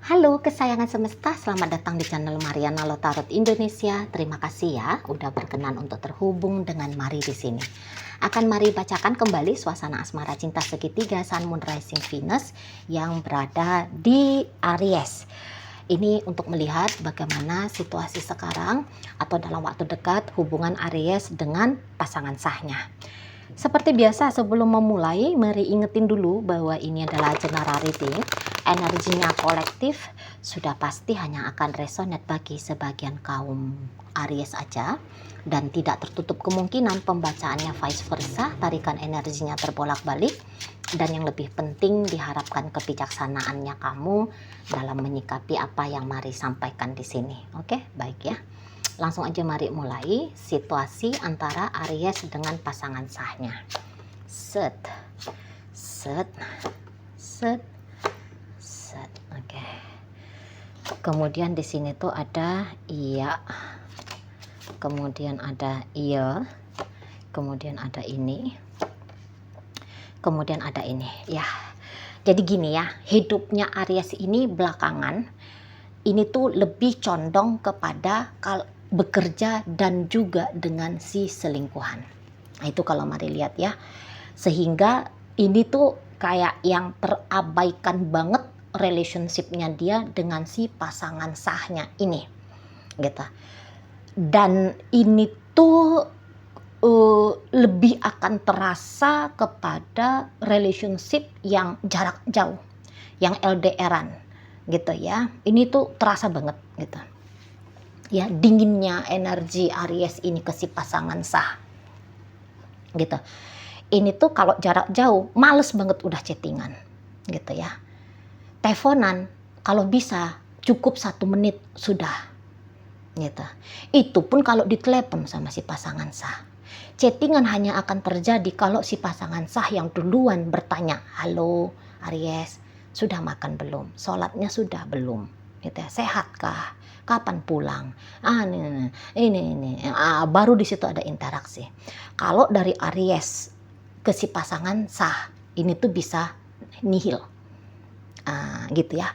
Halo kesayangan semesta, selamat datang di channel Mariana Lotarot Indonesia. Terima kasih ya udah berkenan untuk terhubung dengan Mari di sini. Akan Mari bacakan kembali suasana asmara cinta segitiga Sun Moon Rising Venus yang berada di Aries. Ini untuk melihat bagaimana situasi sekarang atau dalam waktu dekat hubungan Aries dengan pasangan sahnya. Seperti biasa sebelum memulai, mari ingetin dulu bahwa ini adalah general reading. Energinya kolektif, sudah pasti hanya akan resonate bagi sebagian kaum Aries aja. Dan tidak tertutup kemungkinan pembacaannya vice versa, tarikan energinya terbolak-balik. Dan yang lebih penting diharapkan kebijaksanaannya kamu dalam menyikapi apa yang Mari sampaikan di sini. Oke, baik ya. Langsung aja mari mulai situasi antara Aries dengan pasangan sahnya. Set, set, set, set. Oke. Kemudian di sini tuh ada iya, kemudian ada iya, kemudian ada ini, kemudian ada ini. Ya, jadi gini ya, hidupnya Aries ini belakangan ini tuh lebih condong kepada bekerja dan juga dengan si selingkuhan. Nah, itu kalau mari lihat ya. Sehingga ini tuh kayak yang terabaikan banget relationship-nya dia dengan si pasangan sahnya ini. Gitu. Dan ini tuh lebih akan terasa kepada relationship yang jarak jauh, yang LDR-an gitu ya. Ini tuh terasa banget gitu. Ya, dinginnya energi Aries ini ke si pasangan sah gitu. Ini tuh kalau jarak jauh males banget udah chattingan gitu ya. Teleponan kalau bisa cukup 1 menit sudah gitu. Itu pun kalau ditelepon sama si pasangan sah. Chattingan hanya akan terjadi kalau si pasangan sah yang duluan bertanya, halo Aries, sudah makan belum? Sholatnya sudah belum? Gitu ya, sehatkah? Kapan pulang? Ini. Baru di situ ada interaksi. Kalau dari Aries ke si pasangan sah, ini tuh bisa nihil. Gitu ya.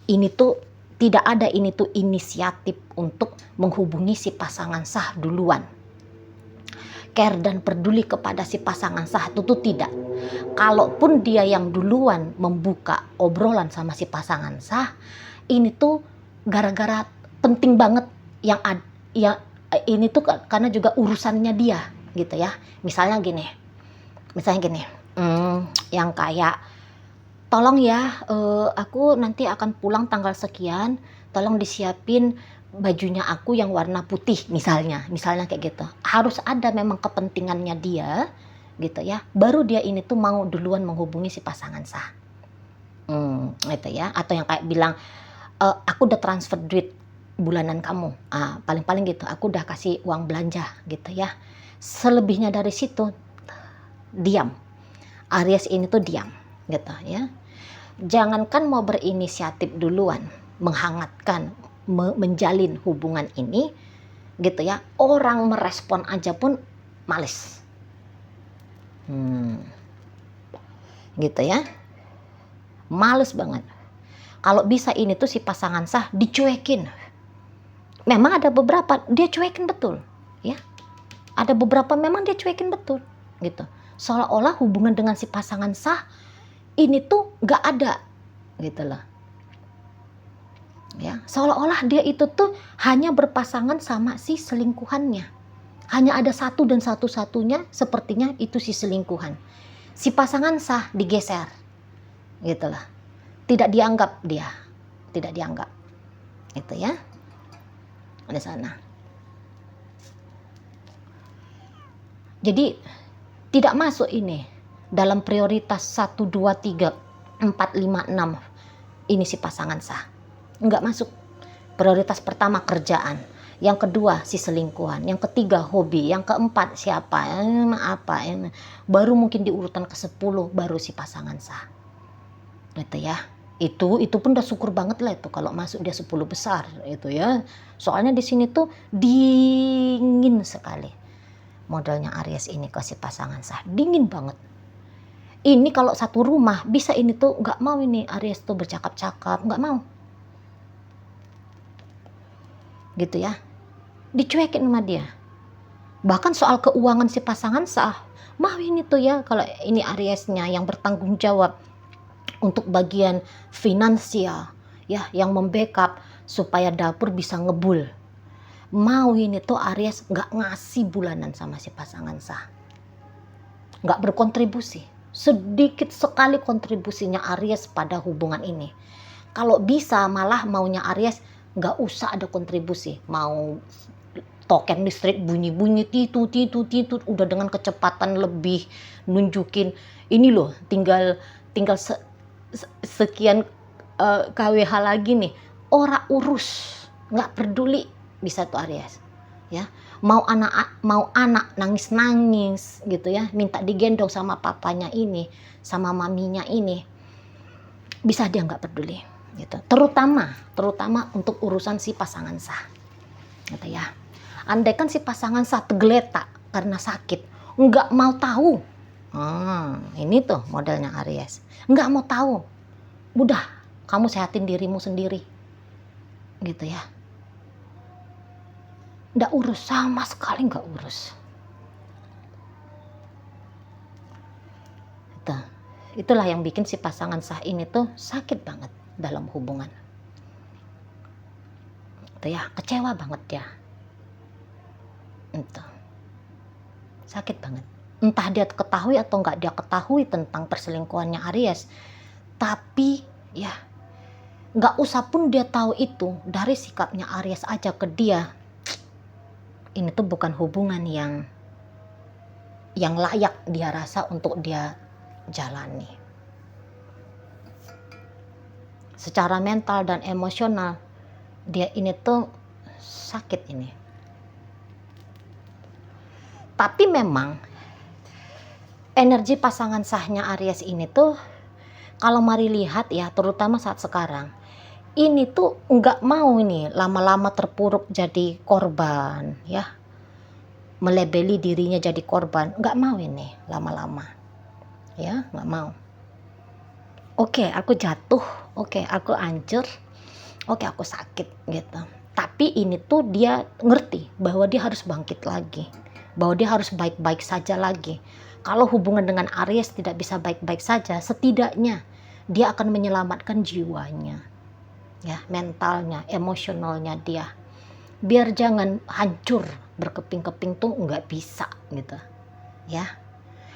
Ini tuh tidak ada ini tuh inisiatif untuk menghubungi si pasangan sah duluan. Care dan peduli kepada si pasangan sah itu tuh tidak. Kalaupun dia yang duluan membuka obrolan sama si pasangan sah, ini tuh gara-gara penting banget yang ini tuh karena juga urusannya dia gitu ya. Misalnya gini, yang kayak tolong ya, aku nanti akan pulang tanggal sekian, tolong disiapin bajunya aku yang warna putih misalnya kayak gitu. Harus ada memang kepentingannya dia gitu ya, baru dia ini tuh mau duluan menghubungi si pasangan sah. Gitu ya. Atau yang kayak bilang, aku udah transfer duit bulanan kamu, paling-paling gitu, aku udah kasih uang belanja gitu ya. Selebihnya dari situ diam. Aries ini tuh diam gitu ya. Jangankan mau berinisiatif duluan menghangatkan, menjalin hubungan ini gitu ya, orang merespon aja pun males. Gitu ya, males banget. Kalau bisa ini tuh si pasangan sah dicuekin. Memang ada beberapa dia cuekin betul ya, ada beberapa memang dia cuekin betul gitu, seolah-olah hubungan dengan si pasangan sah ini tuh gak ada gitu loh ya, seolah-olah dia itu tuh hanya berpasangan sama si selingkuhannya. Hanya ada satu dan satu-satunya sepertinya itu si selingkuhan. Si pasangan sah digeser gitu loh, tidak dianggap dia, tidak dianggap gitu ya. Di sana jadi tidak masuk ini dalam prioritas 1, 2, 3, 4, 5, 6 ini si pasangan sah, nggak masuk. Prioritas pertama kerjaan, yang kedua si selingkuhan, yang ketiga hobi, yang keempat siapa baru mungkin di urutan ke-10 baru si pasangan sah gitu ya. Itu pun udah syukur banget lah itu kalau masuk dia 10 besar itu ya. Soalnya di sini tuh dingin sekali modelnya Aries ini ke si pasangan sah, dingin banget. Ini kalau satu rumah bisa ini tuh nggak mau ini Aries tuh bercakap-cakap, nggak mau gitu ya, dicuekin sama dia. Bahkan soal keuangan si pasangan sah, mau ini tuh ya, kalau ini Ariesnya yang bertanggung jawab untuk bagian finansial ya, yang membackup supaya dapur bisa ngebul. Mau ini tuh Aries nggak ngasih bulanan sama si pasangan sah, nggak berkontribusi, sedikit sekali kontribusinya Aries pada hubungan ini. Kalau bisa malah maunya Aries nggak usah ada kontribusi, mau token listrik bunyi-bunyi titut udah dengan kecepatan lebih, nunjukin ini loh tinggal sekian kWh lagi nih, ora urus, nggak peduli, bisa tuh Aries ya. Mau anak nangis gitu ya, minta digendong sama papanya ini, sama maminya ini, bisa dia nggak peduli gitu. Terutama untuk urusan si pasangan sah gitu ya. Andaikan si pasangan sah tergeletak karena sakit, nggak mau tahu. Ini tuh modelnya Aries, nggak mau tahu. Udah, kamu sehatin dirimu sendiri, gitu ya. Nggak urus, sama sekali nggak urus. Itulah yang bikin si pasangan sah ini tuh sakit banget dalam hubungan. Itu ya, kecewa banget ya. Itu sakit banget. Entah dia ketahui atau nggak dia ketahui tentang perselingkuhannya Aries, tapi ya nggak usah pun dia tahu itu, dari sikapnya Aries aja ke dia, ini tuh bukan hubungan yang layak dia rasa untuk dia jalani. Secara mental dan emosional dia ini tuh sakit ini. Tapi memang energi pasangan sahnya Aries ini tuh, kalau mari lihat ya, terutama saat sekarang ini tuh nggak mau ini lama-lama terpuruk jadi korban ya, melebeli dirinya jadi korban, nggak mau ini lama-lama ya, nggak mau. Oke, aku jatuh, oke, aku hancur, oke, aku sakit gitu, tapi ini tuh dia ngerti bahwa dia harus bangkit lagi, bahwa dia harus baik-baik saja lagi. Kalau hubungan dengan Aries tidak bisa baik-baik saja, setidaknya dia akan menyelamatkan jiwanya ya, mentalnya, emosionalnya dia, biar jangan hancur berkeping-keping tuh nggak bisa gitu ya.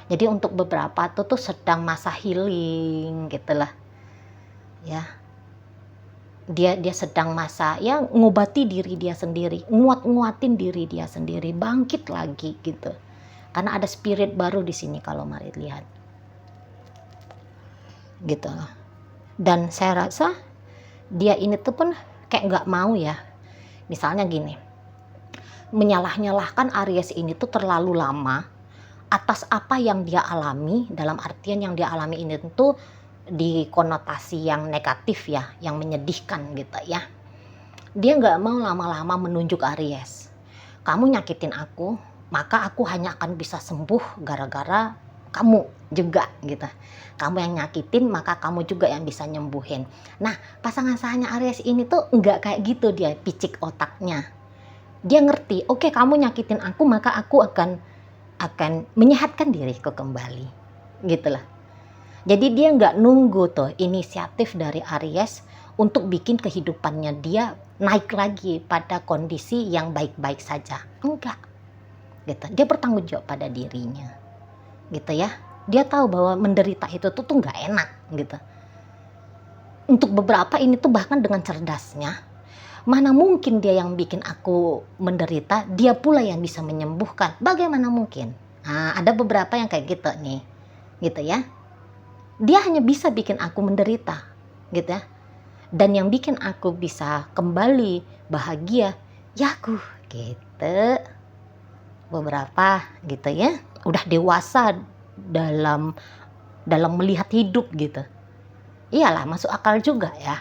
Jadi untuk beberapa tuh sedang masa healing gitulah ya, dia sedang masa ya ngobati diri dia sendiri, nguatin diri dia sendiri, bangkit lagi gitu, karena ada spirit baru di sini kalau mari lihat gitu. Dan saya rasa dia ini tuh pun kayak nggak mau ya, misalnya gini, menyalah-nyalahkan Aries ini tuh terlalu lama atas apa yang dia alami, dalam artian yang dia alami ini tentu di konotasi yang negatif ya, yang menyedihkan gitu ya. Dia nggak mau lama-lama menunjuk Aries, kamu nyakitin aku, maka aku hanya akan bisa sembuh gara-gara kamu juga gitu. Kamu yang nyakitin, maka kamu juga yang bisa nyembuhin. Nah, pasangan sahnya Aries ini tuh nggak kayak gitu, dia picik otaknya. Dia ngerti, oke, kamu nyakitin aku, maka aku akan menyehatkan diriku kembali gitulah. Jadi dia nggak nunggu tuh inisiatif dari Aries untuk bikin kehidupannya dia naik lagi pada kondisi yang baik-baik saja, enggak gitu. Dia bertanggung jawab pada dirinya gitu ya. Dia tahu bahwa menderita itu tuh nggak enak gitu. Untuk beberapa ini tuh bahkan dengan cerdasnya, mana mungkin dia yang bikin aku menderita, dia pula yang bisa menyembuhkan. Bagaimana mungkin? Nah, ada beberapa yang kayak gitu nih, gitu ya. Dia hanya bisa bikin aku menderita, gitu ya. Dan yang bikin aku bisa kembali bahagia, ya aku, gitu. Beberapa, gitu ya. Udah dewasa dalam melihat hidup, gitu. Iyalah, masuk akal juga ya.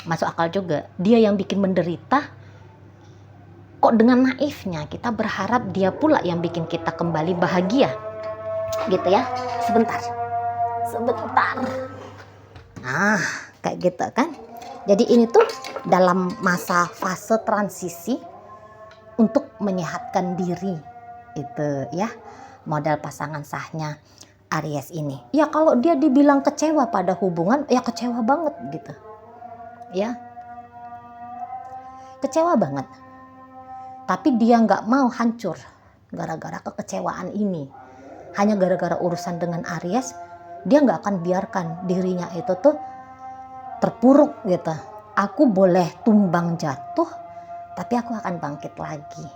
Masuk akal juga, dia yang bikin menderita, kok dengan naifnya kita berharap dia pula yang bikin kita kembali bahagia gitu ya. Sebentar, nah kayak gitu kan. Jadi ini tuh dalam masa fase transisi untuk menyehatkan diri, itu ya model pasangan sahnya Aries ini. Ya kalau dia dibilang kecewa pada hubungan, ya kecewa banget gitu. Ya, kecewa banget. Tapi dia nggak mau hancur gara-gara kekecewaan ini. Hanya gara-gara urusan dengan Aries, dia nggak akan biarkan dirinya itu tuh terpuruk gitu. Aku boleh tumbang jatuh, tapi aku akan bangkit lagi.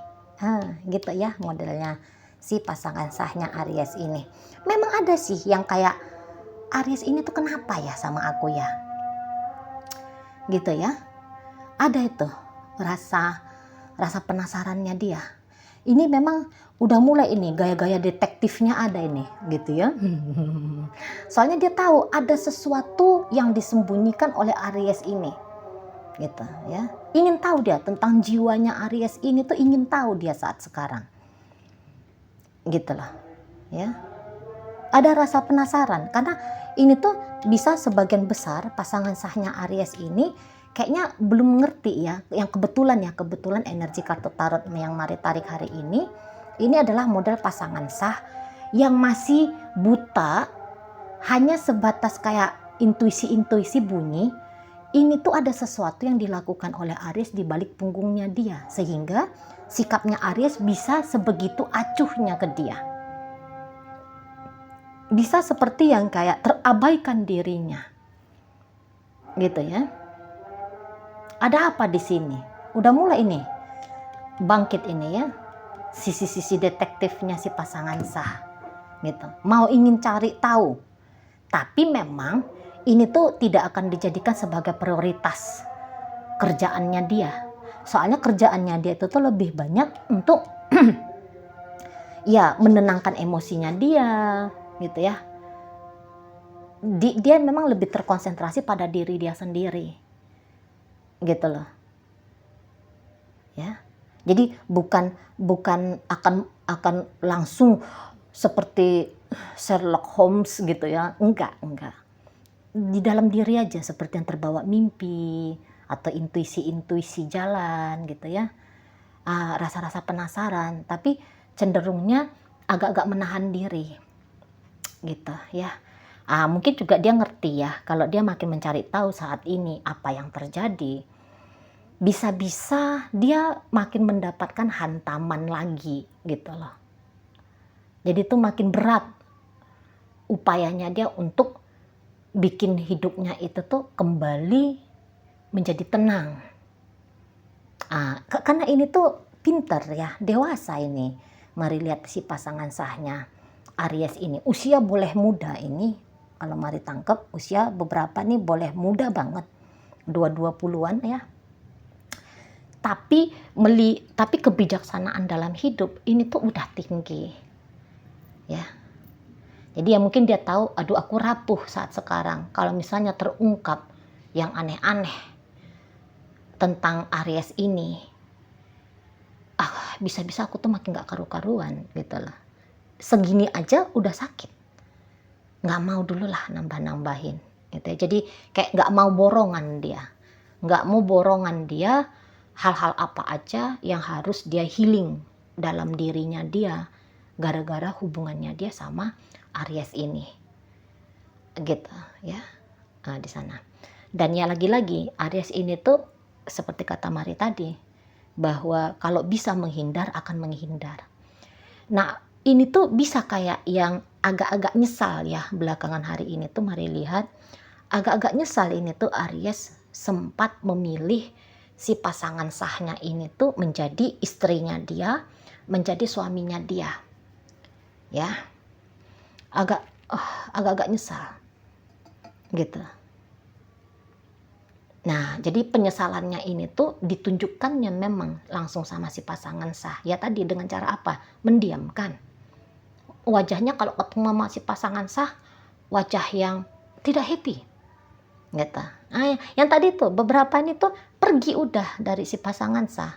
Gitu ya modelnya si pasangan sahnya Aries ini. Memang ada sih yang kayak Aries ini tuh kenapa ya sama aku ya? Gitu ya. Ada itu rasa penasarannya dia. Ini memang udah mulai ini gaya-gaya detektifnya ada ini gitu ya. Soalnya dia tahu ada sesuatu yang disembunyikan oleh Aries ini. Gitu ya. Ingin tahu dia tentang jiwanya Aries ini tuh, ingin tahu dia saat sekarang. Gitu loh. Ya. Ada rasa penasaran karena ini tuh bisa sebagian besar pasangan sahnya Aries ini kayaknya belum ngerti ya, yang kebetulan energi kartu tarot yang Mari tarik hari ini adalah model pasangan sah yang masih buta, hanya sebatas kayak intuisi bunyi. Ini tuh ada sesuatu yang dilakukan oleh Aries di balik punggungnya dia, sehingga sikapnya Aries bisa sebegitu acuhnya ke dia. Bisa seperti yang kayak terabaikan dirinya. Gitu ya. Ada apa di sini? Udah mulai ini bangkit ini ya, sisi-sisi detektifnya si pasangan sah, gitu. Mau ingin cari tahu, tapi memang ini tuh tidak akan dijadikan sebagai prioritas kerjaannya dia. Soalnya kerjaannya dia itu tuh lebih banyak untuk ya menenangkan emosinya dia, gitu ya. Dia memang lebih terkonsentrasi pada diri dia sendiri. Gitu loh ya, jadi bukan akan langsung seperti Sherlock Holmes gitu ya, enggak di dalam diri aja, seperti yang terbawa mimpi atau intuisi jalan gitu ya, rasa-rasa penasaran, tapi cenderungnya agak-agak menahan diri gitu ya. Mungkin juga dia ngerti ya, kalau dia makin mencari tahu saat ini apa yang terjadi, bisa-bisa dia makin mendapatkan hantaman lagi gitu loh. Jadi itu makin berat upayanya dia untuk bikin hidupnya itu tuh kembali menjadi tenang. Karena ini tuh pinter ya, dewasa ini. Mari lihat si pasangan sahnya Aries ini. Usia boleh muda ini. Kalau mari tangkep usia beberapa nih boleh muda banget, 20-an ya. Tapi kebijaksanaan dalam hidup ini tuh udah tinggi. Ya. Jadi ya mungkin dia tahu, aduh aku rapuh saat sekarang. Kalau misalnya terungkap yang aneh-aneh tentang Aries ini, bisa-bisa aku tuh makin gak karu-karuan gitu loh. Segini aja udah sakit. Nggak mau dulu lah nambah-nambahin gitu ya. Jadi kayak nggak mau borongan dia hal-hal apa aja yang harus dia healing dalam dirinya dia gara-gara hubungannya dia sama Aries ini gitu ya. Di sana. Dan ya lagi-lagi Aries ini tuh seperti kata Mari tadi, bahwa kalau bisa menghindar akan menghindar. Nah ini tuh bisa kayak yang agak-agak nyesal ya belakangan hari ini tuh. Mari lihat, agak-agak nyesal ini tuh Aries sempat memilih si pasangan sahnya ini tuh menjadi istrinya dia, menjadi suaminya dia ya. Agak-agak nyesal gitu. Nah jadi penyesalannya ini tuh ditunjukkannya memang langsung sama si pasangan sah ya, tadi dengan cara apa? Mendiamkan wajahnya. Kalau ketemu sama si pasangan sah, wajah yang tidak happy gitu. Yang tadi tuh beberapa ini tuh pergi udah dari si pasangan sah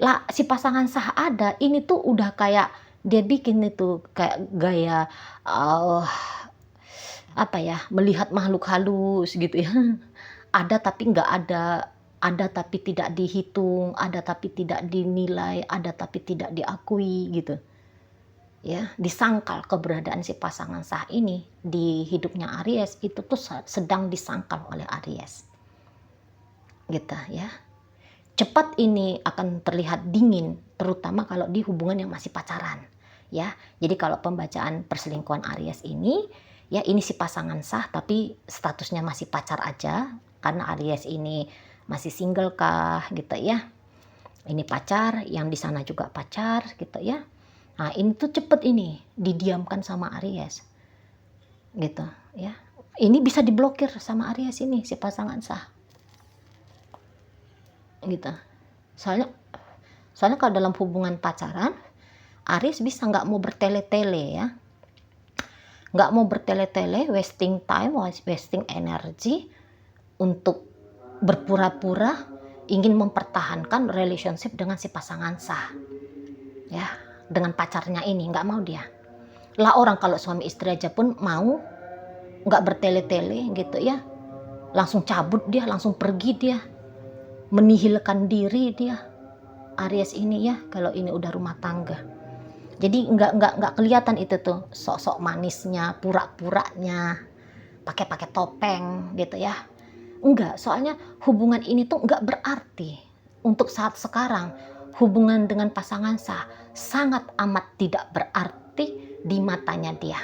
lah. Si pasangan sah ada ini tuh udah kayak dia bikin itu kayak gaya melihat makhluk halus gitu ya. ada tapi nggak ada tapi tidak dihitung, ada tapi tidak dinilai, ada tapi tidak diakui gitu. Ya, disangkal keberadaan si pasangan sah ini di hidupnya Aries itu tuh sedang disangkal oleh Aries. Gitu ya. Cepat ini akan terlihat dingin, terutama kalau di hubungan yang masih pacaran. Ya, jadi kalau pembacaan perselingkuhan Aries ini, ya ini si pasangan sah tapi statusnya masih pacar aja, karena Aries ini masih single kah gitu ya. Ini pacar, yang di sana juga pacar gitu ya. Nah, ini tuh cepet ini didiamkan sama Aries. Gitu ya. Ini bisa diblokir sama Aries ini si pasangan sah. Gitu. Soalnya kalau dalam hubungan pacaran, Aries bisa nggak mau bertele-tele ya. Nggak mau bertele-tele, wasting time, wasting energy untuk berpura-pura ingin mempertahankan relationship dengan si pasangan sah. Ya, dengan pacarnya ini nggak mau dia. Lah orang kalau suami istri aja pun mau nggak bertele-tele gitu ya, langsung cabut dia, langsung pergi dia, menihilkan diri dia Aries ini ya kalau ini udah rumah tangga. Jadi nggak kelihatan itu tuh sok-sok manisnya, pura-puranya, pakai topeng gitu ya. Enggak, soalnya hubungan ini tuh nggak berarti untuk saat sekarang. Hubungan dengan pasangan sah sangat amat tidak berarti di matanya dia.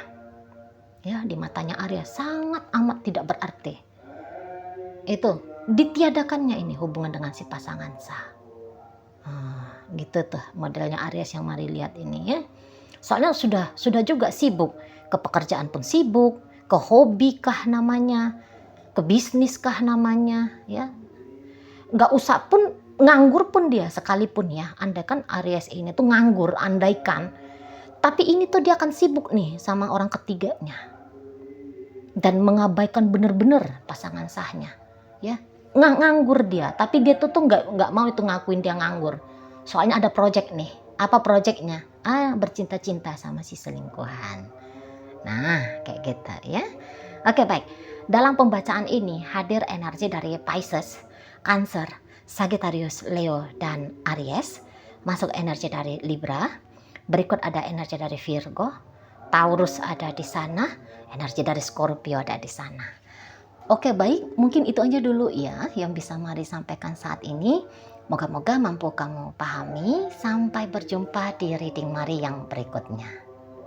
Ya, di matanya Aries sangat amat tidak berarti. Itu ditiadakannya ini hubungan dengan si pasangan sah. Gitu tuh modelnya Aries yang mari lihat ini ya. Soalnya sudah juga sibuk, ke pekerjaan pun sibuk, ke hobi kah namanya, ke bisnis kah namanya ya. Nggak usah pun nganggur pun dia sekalipun ya, andaikan Aries ini tuh nganggur, andaikan, tapi ini tuh dia akan sibuk nih sama orang ketiganya dan mengabaikan bener-bener pasangan sahnya ya. Nganggur dia, tapi dia tuh nggak mau itu ngakuin dia nganggur, soalnya ada project nih. Apa projectnya? Bercinta-cinta sama si selingkuhan. Nah kayak gitu ya. Oke, baik, dalam pembacaan ini hadir energi dari Pisces, Cancer, Sagittarius, Leo, dan Aries. Masuk energi dari Libra. Berikut ada energi dari Virgo, Taurus ada di sana, energi dari Scorpio ada di sana. Oke, baik, mungkin itu aja dulu ya yang bisa Mari sampaikan saat ini. Moga-moga mampu kamu pahami. Sampai berjumpa di reading Mari yang berikutnya.